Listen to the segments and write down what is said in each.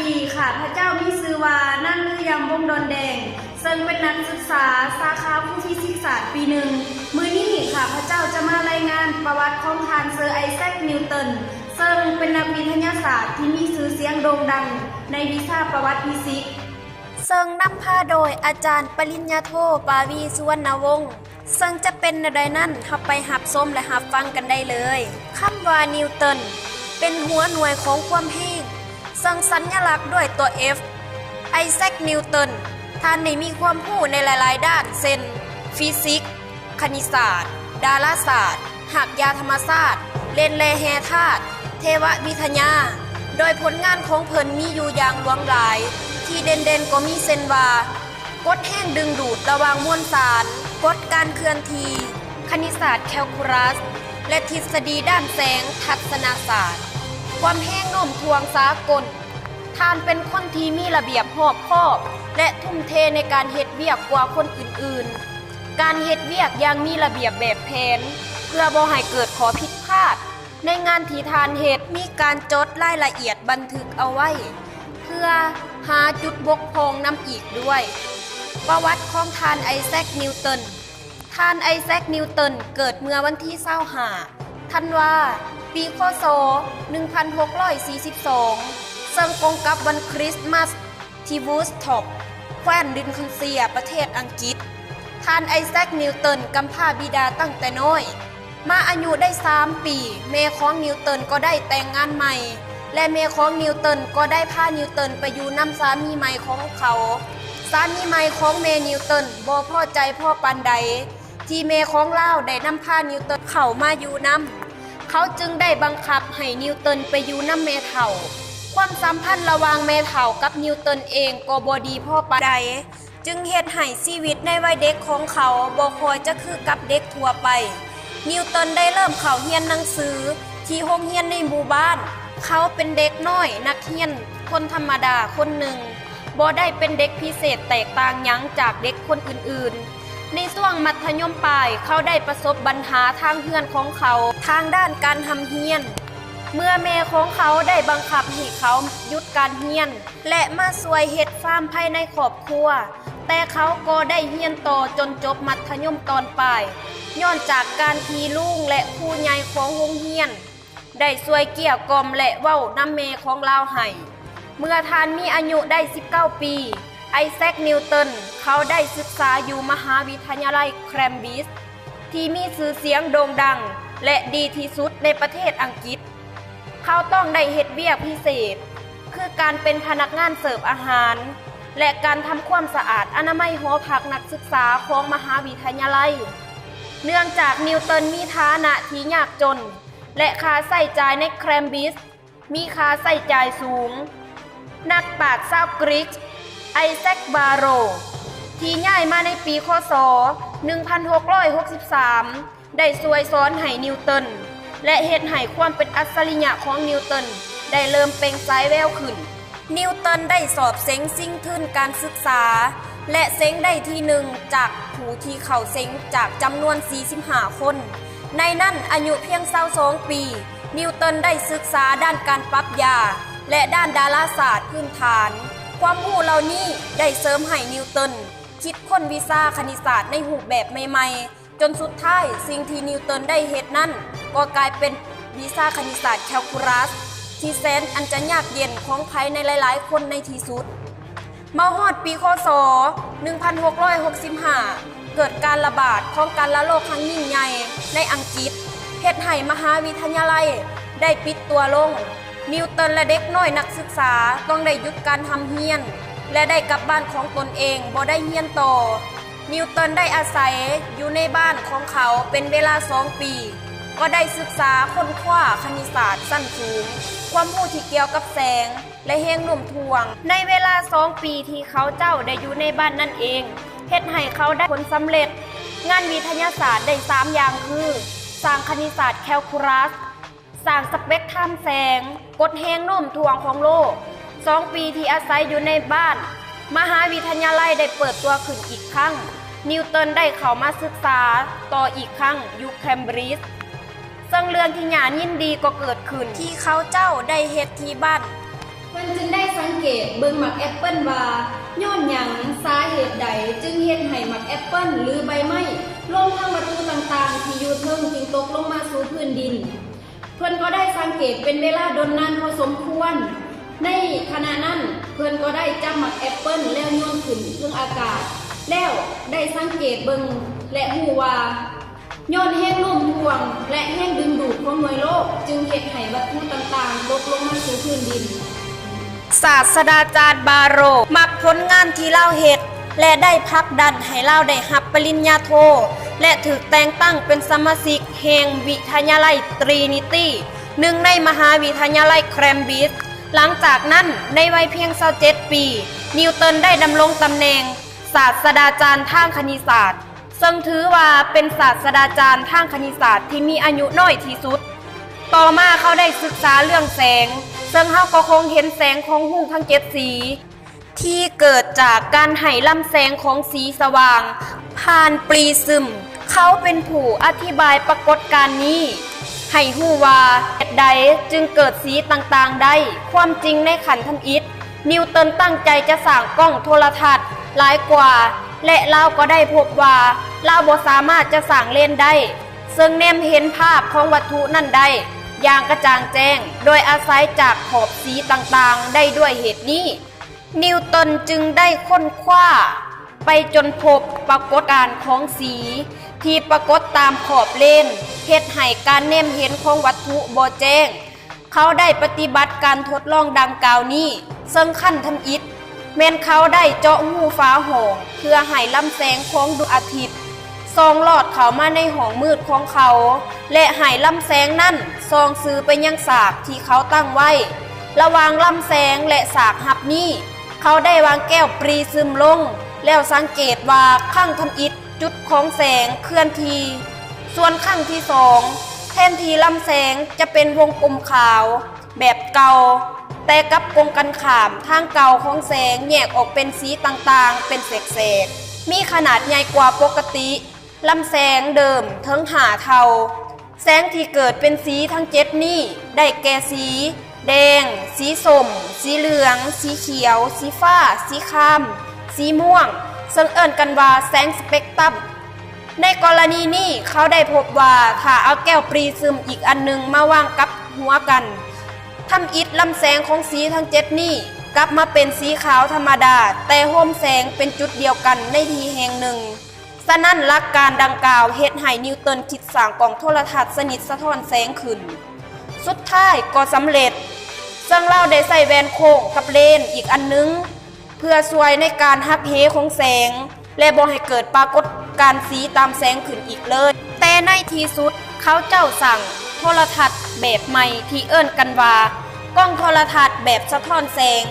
ดีค่ะพระเจ้ามีชื่อว่านั่งลือยำวงดอนแดงซึ่งเป็นนักศึกษาสาขาผู้ฟิสิกส์ศาสตร์ปีหนึ่งมื้อนี้ค่ะพระเจ้าจะมารายงานประวัติของท่านเซอร์ไอแซคนิวตันซึ่งเป็นนักวิทยาศาสตร์ที่มีชื่อเสียงโด่งดังในวิชาประวัติฟิสิกส์ซึ่งนำพาโดยอาจารย์ปริญญาโทปาวีสุวรรณวงศ์ซึ่งจะเป็นใดนั้นทับไปหับส้มและหับฟังกันได้เลยคำว่านิวตันเป็นหัวหน่วยของความแห้งซึ่งสัญลักษณ์ด้วยตัว F ไอแซคนิวตันท่านได้มีความรู้ในหลายๆด้านเช่นฟิสิกส์คณิตศาสตร์ดาราศาสตร์หักยาธรรมศาสตร์เลนแลแฮธาตุเทววิทยาโดยผลงานของเพิ่นมีอยู่อย่างหลวงหลายที่เด่นๆก็มีเช่นว่ากฎแห้งดึงดูดระหว่างมวลสารกฎการเคลื่อนที่คณิตศาสตร์แคลคูลัสและทฤษฎีด้านแสงทัศนศาสตร์ความแห้งโน้มถ่วงสากลท่านเป็นคนที่มีระเบียบรอบคอบและทุ่มเทในการเฮ็ดเวียกกว่าคนอื่นๆการเฮ็ดเวียกอย่างมีระเบียบแบบแผนเพื่อบ่ให้เกิดข้อผิดพลาดในงานที่ทานเฮ็ดมีการจดรายละเอียดบันทึกเอาไว้เพื่อหาจุดบกพร่องนำอีกด้วยประวัติของท่านไอแซคนิวตันท่านไอแซคนิวตันเกิดเมื่อวันที่25ธันวาปีค.ศ. 1642ซึ่งตรงกับวันคริสต์มาสที่วูสท็อปแคว้นลินคอนเซียประเทศอังกฤษท่านไอแซคนิวตันกำพร้าบิดาตั้งแต่น้อยมาอายุได้3ปีแม่ของนิวตันก็ได้แต่งงานใหม่และแม่ของนิวตันก็ได้พานิวตันไปอยู่นำสามีใหม่ของเขาสามีใหม่ของแม่นิวตันบ่พอใจพ่อปานใดที่แม่ของลาวได้นำพานิวตันเข้ามาอยู่นำเขาจึงได้บังคับให้นิวตันไปอยู่นำแม่เฒ่าความสัมพันธ์ระหว่างแม่เฒ่ากับนิวตันเองก็บ่ดีพ่อปานใดจึงเฮ็ดให้ชีวิตในวัยเด็กของเขาบ่ค่อยจะคือกับเด็กทั่วไปนิวตันได้เริ่มเข้าเรียนหนังสือที่โรงเรียนในหมู่บ้านเขาเป็นเด็กน้อยนักเรียนคนธรรมดาคนหนึ่งบ่ได้เป็นเด็กพิเศษแตกต่างหยังจากเด็กคนอื่นๆในช่วงมัธยมปลายเขาได้ประสบปัญหาทางเรือนของเขาทางด้านการทำเรียนเมื่อแม่ของเขาได้บังคับให้เขาหยุดการเรียนและมาช่วยเฮ็ดฟาร์มภายในครอบครัวแต่เขาก็ได้เรียนต่อจนจบมัธยมตอนปลายย้อนจากการที่ลุงและครูใหญ่ของโรงเรียนได้ช่วยเกลี้ยกล่อมและเว้านำแม่ของลาวให้เมื่อท่านมีอายุได้19ปีไอแซคนิวตันเขาได้ศึกษาอยู่มหาวิทยาลัยแคมบริดจ์ที่มีชื่อเสียงโด่งดังและดีที่สุดในประเทศอังกฤษเขาต้องได้เฮ็ดเวียกพิเศษคือการเป็นพนักงานเสิร์ฟอาหารและการทำความสะอาดอนามัยหอพักนักศึกษาของมหาวิทยาลัยเนื่องจากนิวตันมีฐานะที่ยากจนและค่าใช้จ่ายในแคมบริดจ์มีค่าใช้จ่ายสูงนักปราชญ์ชาวกรีกไอแซคบาโรที่ย้ายมาในปีค.ศ. 1663ได้ช่วยสอนให้นิวตันและเฮ็ดให้ความเป็นอัจฉริยะของนิวตันได้เริ่มเปล่งฉายแววขึ้นนิวตันได้สอบเซ็งซิ่งทึ่นการศึกษาและเซ็งได้ที่หนึ่งจากผู้ที่เข้าเซ็งจากจำนวน45คนในนั้นอายุเพียง22ปีนิวตันได้ศึกษาด้านการปรับยาและด้านดาราศาสตร์พื้นฐานความรู้เหล่านี้ได้เสริมให้นิวตันคิดค้นวิชาคณิตศาสตร์ในรูปแบบใหม่ๆจนสุดท้ายสิ่งที่นิวตันได้เฮ็ดนั้นก็กลายเป็นวิชาคณิตศาสตร์แคลคูลัสที่แสนอันจะยากเย็นของใครในหลายๆคนในที่สุดมาฮอดปีค.ศ. 1665เกิดการระบาดของการระโรคครั้งยิ่งใหญ่ในอังกฤษเฮ็ดให้มหาวิทยาลัยได้ปิดตัวลงนิวตันและเด็กน้อยนักศึกษาต้องได้หยุดการทำเรียนและได้กลับบ้านของตนเองบ่ได้เรียนต่อนิวตันได้อาศัยอยู่ในบ้านของเขาเป็นเวลา2 ปีก็ได้ศึกษาค้นคว้าคณิตศาสตร์ชั้นสูงความรู้ที่เกี่ยวกับแสงและแรงโน้มถ่วงในเวลา2 ปีที่เขาเจ้าได้อยู่ในบ้านนั่นเองเฮ็ดให้เขาได้ผลสำเร็จงานวิทยาศาสตร์ได้3อย่างคือสร้างคณิตศาสตร์แคลคูลัสสร้างสเปกตรัมแสงกฎแรงโน้มถ่วงของโลก2 ปีที่อาศัยอยู่ในบ้านมหาวิทยาลัยได้เปิดตัวขึ้นอีกครั้งนิวตันได้เข้ามาศึกษาต่ออีกครั้งอยู่แคมบริดจ์ซึ่งเรื่องที่น่ายินดีก็เกิดขึ้นที่เขาเจ้าได้เฮ็ดที่บ้าน เพิ่นจึงได้สังเกตเบิ่งหมักแอปเปิ้ลว่าย้อนหยังสาเหตุใดจึงเฮ็ดให้หมักแอปเปิ้ลหรือใบไม้ลงทางวัตถุต่างๆที่อยู่เทิงจึงตกลงมาสู่พื้นดินเพิ่นก็ได้สังเกตเป็นเวลาดนนานพอสมควรในขณะนั้นเพิ่นก็ได้จับหมักแอปเปิ้ลแล้วโยนขึ้นเทิงอากาศแล้วได้สังเกตเบิ่งและฮู้ว่าย้อนแห้งโน้มถ่วงและแห้งดึงดูดของหน่วยโลกจึงเฮ็ดให้วัตถุต่างๆตกลงมาสู่พื้นดินศาสตราจารย์บาโรมักผลงานที่เล่าเฮ็ดและได้ผลักดันให้เล่าได้รับปริญญาโทและถูกแต่งตั้งเป็นสมาชิกแห่งวิทยาลัยตรีนิตี้หนึ่งในมหาวิทยาลัยเคมบริดจ์หลังจากนั้นในวัยเพียง27 ปีนิวตันได้ดำรงตำแหน่งศาสตราจารย์ทางคณิตศาสตร์ซึ่งถือว่าเป็นศาสตราจารย์ทางคณิตศาสตร์ที่มีอายุน้อยที่สุดต่อมาเขาได้ศึกษาเรื่องแสงซึ่งเขาก็คงเห็นแสงของหุ้งทั้ง7สีที่เกิดจากการให้ลำแสงของสีสว่างผ่านปริซึมเขาเป็นผู้อธิบายปรากฏการณ์นี้ให้ฮู้ว่าเหตุใดจึงเกิดสีต่างๆได้ความจริงในขันธ์ทำอิฐนิวตันตั้งใจจะสร้างกล้องโทรทัศน์หลายกว่าและเราก็ได้พบว่าเราบ่สามารถจะสร้างเลนได้ซึ่งแนมเห็นภาพของวัตถุนั้นได้อย่างกระจ่างแจ้งโดยอาศัยจากขอบสีต่างๆได้ด้วยเหตุนี้นิวตันจึงได้ค้นคว้าไปจนพบปรากฏการณ์ของสีที่ปรากฏตามขอบเลนเฮ็ดให้การแนมเห็นของวัตถุบ่แจ้งเขาได้ปฏิบัติการทดลองดังกล่าวนี้ซึ่งขั้นทำอิฐแม้นเขาได้เจาะหูฟ้าห้องเพื่อให้ลำแสงของดวงอาทิตย์ส่องลอดเข้ามาในห้องมืดของเขาและให้ลำแสงนั้นส่องสื่อไปยังสากที่เขาตั้งไว้ระหว่างลำแสงและสากหับนี้เขาได้วางแก้วปรีซึมลงแล้วสังเกตว่าข้างทำอิฐจุดของแสงเคลื่อนที่ส่วนข้างที่สองแทนที่ลำแสงจะเป็นวงกลมขาวแบบเก่าแต่กับกงกันข้ามทางเก่าของแสงแยกออกเป็นสีต่างๆเป็นแสกๆมีขนาดใหญ่กว่าปกติลำแสงเดิมถึง5 เท่าแสงที่เกิดเป็นสีทั้ง7นี้ได้แก่สีแดงสีส้มสีเหลืองสีเขียวสีฟ้าสีครามสีม่วงซึ่งเอิ้นกันว่าแสงสเปกตรัมในกรณีนี้เขาได้พบว่าถ้าเอาแก้วปรีซึมอีกอันนึงมาวางกับหัวกันทำอิฐลำแสงของสีทั้ง7นี้กลับมาเป็นสีขาวธรรมดาแต่โฮมแสงเป็นจุดเดียวกันในที่แห่งหนึ่งฉะนั้นหลักการดังกล่าวเฮ็ดให้นิวตันคิดสร้างกล่องโทรทัศน์สนิทสะท้อนแสงขึ้นสุดท้ายก็สำเร็จซึ่งเราได้ใส่แวนโค้งกับเลนอีกอันนึงเพื่อช่วยในการหักเหของแสงและบ่ให้เกิดปรากฏการณ์สีตามแสงขึ้นอีกเลยแต่ในที่สุดเขาเจ้าสั่งโทรทัศน์แบบใหม่ที่เอิ้นกันว่ากล้องโทรทัศน์แบบสะท้อนแสง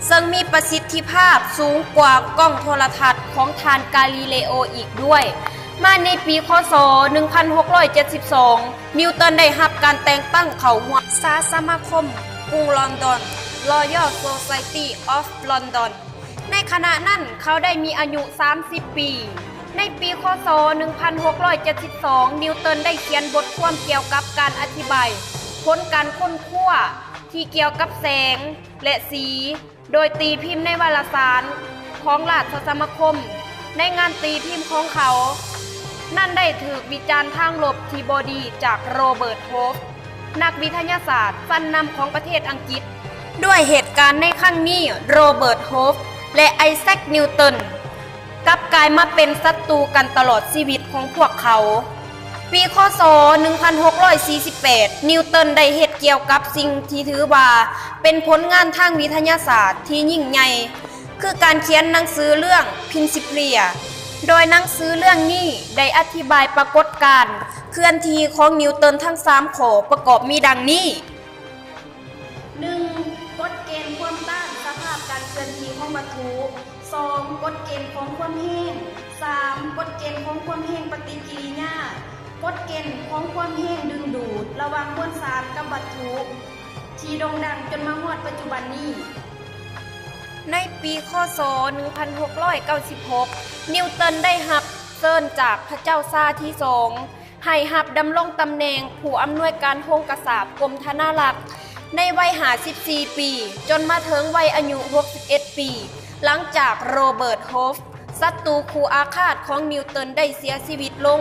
ซึ่งมีประสิทธิภาพสูงกว่ากล้องโทรทัศน์ของทานกาลิเลโออีกด้วยมาในปีค.ศ. 1672นิวตันได้รับการแต่งตั้งเข้าหัวสมาคมกรุงลอนดอน Royal Society of London ในขณะนั้นเขาได้มีอายุ30 ปีในปีค.ศ. 1672นิวตันได้เขียนบทความเกี่ยวกับการอธิบายผลการค้นคว้าที่เกี่ยวกับแสงและสีโดยตีพิมพ์ในวารสารของราชสมาคมในงานตีพิมพ์ของเขานั่นได้ถูกวิจารณ์ทางลบที่บ่ดีจากโรเบิร์ตโฮฟนักวิทยาศาสตร์ชั้นนำของประเทศอังกฤษด้วยเหตุการณ์ในครั้งนี้โรเบิร์ตโฮฟและไอแซคนิวตันกลับกลายมาเป็นศัตรูกันตลอดชีวิตของพวกเขาปีค.ศ. 1648นิวตันได้เฮ็ดเกี่ยวกับสิ่งที่ถือว่าเป็นผลงานทางวิทยาศาสตร์ที่ยิ่งใหญ่คือการเขียนหนังสือเรื่อง Principia โดยหนังสือเรื่องนี้ได้อธิบายปรากฏการณ์เคลื่อนที่ของนิวตันทั้ง3ข้อประกอบมีดังนี้ 1. กฎเกณฑ์ความต้านสภาพการเคลื่อนที่ของวัตถุ 2. กฎเกณฑ์ของความแห้ง 3. กฎเกณฑ์ของความแห้งปฏิกิริยากฎเกณฑ์ของความแห้งดึงดูดระหว่างมวลสารกับวัตถุที่โด่งดังจนมาฮอดปัจจุบันนี้ในปีค.ศ. 1696นิวตันได้รับเชิญจากพระเจ้าซาร์ที่2ให้รับดำรงตำแหน่งผู้อำนวยการโฮงกษาบกรมธนารักษ์ ในวัย54 ปีจนมาถึงวัยอายุ61 ปี หลังจากโรเบิร์ตโฮฟศัตรูคู่อาฆาตของนิวตันได้เสียชีวิตลง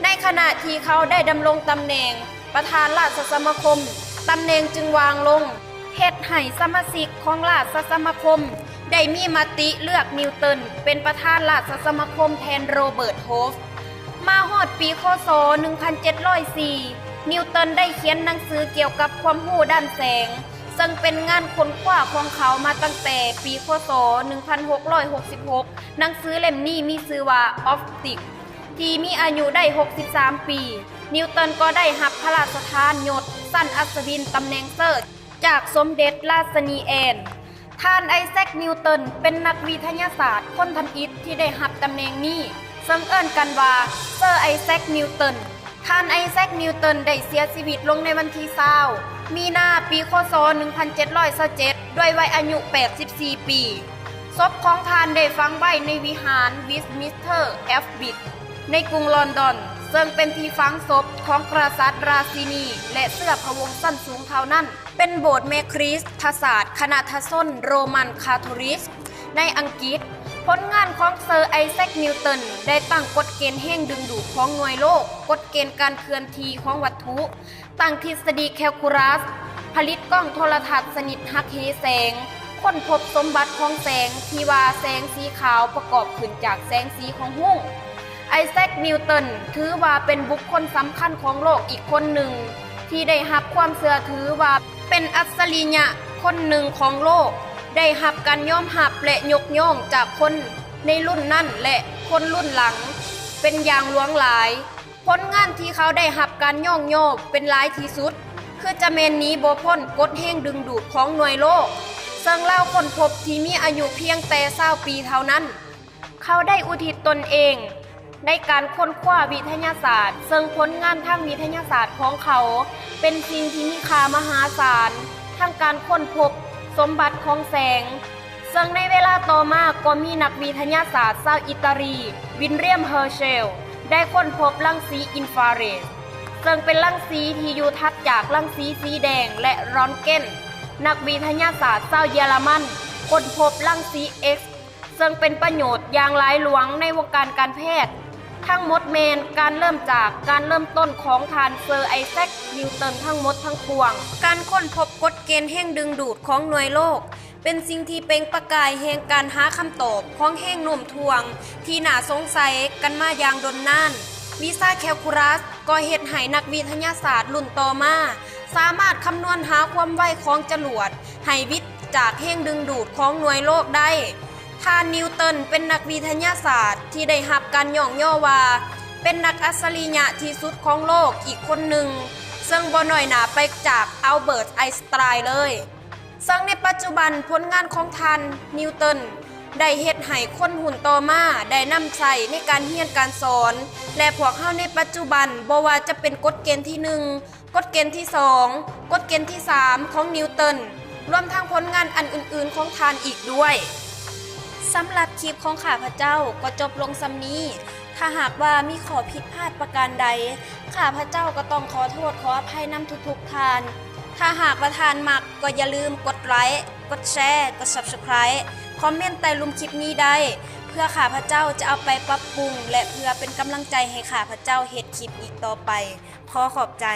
ในขณะที่เขาได้ดำรงตำแหน่งประธานราชสมาคมตำแหน่งจึงวางลงเฮ็ดให้สมาชิกของราชสมาคมได้มีมติเลือกนิวตันเป็นประธานราชสมาคมแทนโรเบิร์ตโฮฟมาฮอดปีคศ 1704 นิวตันได้เขียนหนังสือเกี่ยวกับความรู้ด้านแสงซึ่งเป็นงานค้นคว้าของเขามาตั้งแต่ปีคศ 1666 หนังสือเล่มนี้มีชื่อว่า Optics ที่มีอายุได้ 63 ปี นิวตันก็ได้รับพระราชทานยศสั้นอัศวินตำแหน่งเซิร์ชจากสมเด็จราชนีแอนท่านไอแซคนิวตันเป็นนักวิทยาศาสตร์คนทำอิฐที่ได้รับตำแหน่งนี้ซึ่งเอิ้นกันว่าเซอร์ไอแซคนิวตันท่านไอแซคนิวตันได้เสียชีวิตลงในวันที่20มีนาปีคศ 1727 ด้วยวัยอายุ 84 ปีศพของท่านได้ฝังไว้ในวิหารวิสต์มินสเตอร์แอบบิทในกรุงลอนดอนซึ่งเป็นที่ฝังศพของกษัตริย์ราชินีและเสื้อพระวงศ์สั้นสูงเท่านั้นเป็นโบสถ์เมคริสตศาสตร์คณะทศนโรมันคาทอลิกในอังกฤษผลงานของเซอร์ไอแซคนิวตันได้ตั้งกฎเกณฑ์แห่งดึงดูดของหน่วยโลกกฎเกณฑ์การเคลื่อนที่ของวัตถุตั้งทฤษฎีแคลคูลัสผลิตกล้องโทรทัศน์ชนิดหักเหแสงค้นพบสมบัติของแสงที่ว่าแสงสีขาวประกอบขึ้นจากแสงสีของหุ้งไอแซคนิวตันถือว่าเป็นบุคคลสำคัญของโลกอีกคนหนึ่งที่ได้รับความเชื่อถือว่าเป็นอัจฉริยะคนหนึ่งของโลกได้รับการยอมรับและยกย่องจากคนในรุ่นนั้นและคนรุ่นหลังเป็นอย่างหลวงหลายผลงานที่เขาได้รับการย่องโยบเป็นหลายที่สุดคือจะเมนนี้บ่พ้นกฎแห่งดึงดูดของหน่วยโลกซึ่งเล่าค้นพบที่มีอายุเพียงแต่20 ปีเท่านั้นเขาได้อุทิศตนเองในการค้นคว้าวิทยาศาสตร์ซึ่งผลงานทางวิทยาศาสตร์ของเขาเป็นสิ่งที่มีค่ามหาศาลทั้งการค้นพบสมบัติของแสงซึ่งในเวลาต่อมาก็มีนักวิทยาศาสตร์ชาวอิตาลีวิลเลียมเฮอร์เชลได้ค้นพบรังสีอินฟราเรดซึ่งเป็นรังสีที่อยู่ถัดจากรังสีสีแดงและรอนเกนนักวิทยาศาสตร์ชาวเยอรมันค้นพบรังสี X ซึ่งเป็นประโยชน์อย่างหลายหลวงในวงการการแพทย์ทั้งหมดเมนการเริ่มต้นของทานเซอร์ไอแซคนิวตันทั้งหมดทั้งปวงการค้นพบกฎเกณฑ์แห่งดึงดูดของหน่วยโลกเป็นสิ่งที่เป็นประกายแห่งการหาคำตอบของแห่งโน้มถ่วงที่น่าสงสัยกันมาอย่างดนนานวิชาแคลคูลัสก็เฮ็ดให้นักวิทยาศาสตร์รุ่นต่อมาสามารถคำนวณหาความไวของจรวดให้วิทย์จากแห่งดึงดูดของหน่วยโลกได้ท่านนิวตันเป็นนักวิทยาศาสตร์ที่ได้รับการย่องย่อว่าเป็นนักอัจฉริยะที่สุดของโลกอีกคนหนึ่งซึ่งบ่น้อยหน้าไปจากอัลเบิร์ตไอน์สไตน์เลยซึ่งในปัจจุบันผลงานของท่านนิวตันได้เฮ็ดให้คนหุ่นต่อมาได้นำใช้ในการเรียนการสอนและพวกเฮาในปัจจุบันบ่ว่าจะเป็นกฎเกณฑ์ที่1กฎเกณฑ์ที่2กฎเกณฑ์ที่3ของนิวตันรวมทั้งผลงานอันอื่นๆของท่านอีกด้วยสำหรับคลิปของข้าพเจ้าก็จบลงซำนี้ถ้าหากว่ามีข้อผิดพลาดประการใดข้าพเจ้าก็ต้องขอโทษขออภัยนำทุกๆท่านถ้าหากว่าท่านมักก็อย่าลืมกดไลค์กดแชร์กด Subscribe คอมเมนต์ใต้รูปคลิปนี้ได้เพื่อข้าพเจ้าจะเอาไปปรับปรุงและเพื่อเป็นกำลังใจให้ข้าพเจ้าเฮ็ดคลิปอีกต่อไปขอขอบใจ